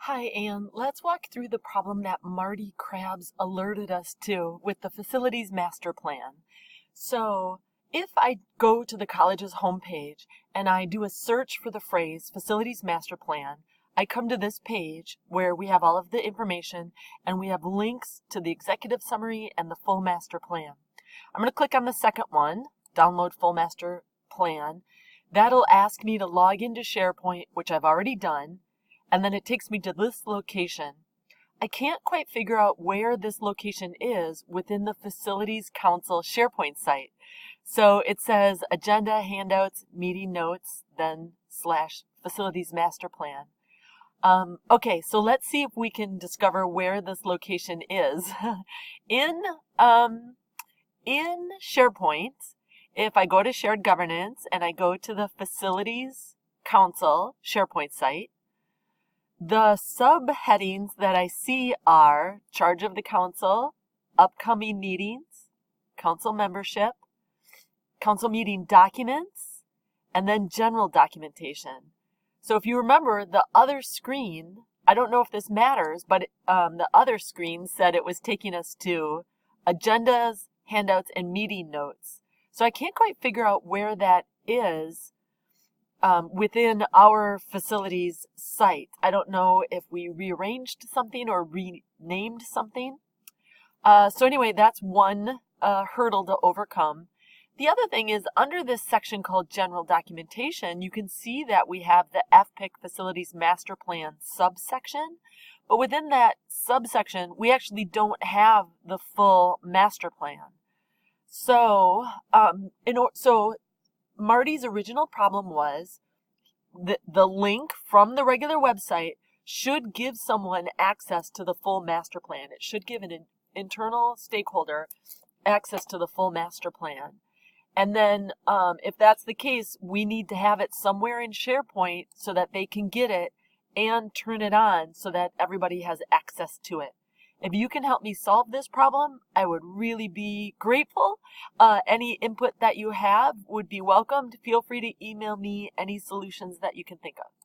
Hi, Anne. Let's walk through the problem that Marty Krabs alerted us to with the facilities master plan. So, if I go to the college's homepage and I do a search for the phrase facilities master plan, I come to this page where we have all of the information and we have links to the executive summary and the full master plan. I'm going to click on the second one, download full master plan. That'll ask me to log into SharePoint, which I've already done. And then it takes me to this location. I can't quite figure out where this location is within the Facilities Council SharePoint site. So it says Agenda, Handouts, Meeting Notes, then / Facilities Master Plan. Okay, so let's see if we can discover where this location is. in SharePoint, if I go to Shared Governance and I go to the Facilities Council SharePoint site, the subheadings that I see are Charge of the Council, Upcoming Meetings, Council Membership, Council Meeting Documents, and then General Documentation. So if you remember the other screen, I don't know if this matters, but the other screen said it was taking us to Agendas, Handouts, and Meeting Notes. So I can't quite figure out where that is within our facilities site. I don't know if we rearranged something or renamed something. So anyway, that's one hurdle to overcome. The other thing is under this section called General Documentation, you can see that we have the FPIC Facilities Master Plan subsection. But within that subsection, we actually don't have the full master plan. So, Marty's original problem was the link from the regular website should give someone access to the full master plan. It should give an internal stakeholder access to the full master plan. And then if that's the case, we need to have it somewhere in SharePoint so that they can get it and turn it on so that everybody has access to it. If you can help me solve this problem, I would really be grateful. Any input that you have would be welcomed. Feel free to email me any solutions that you can think of.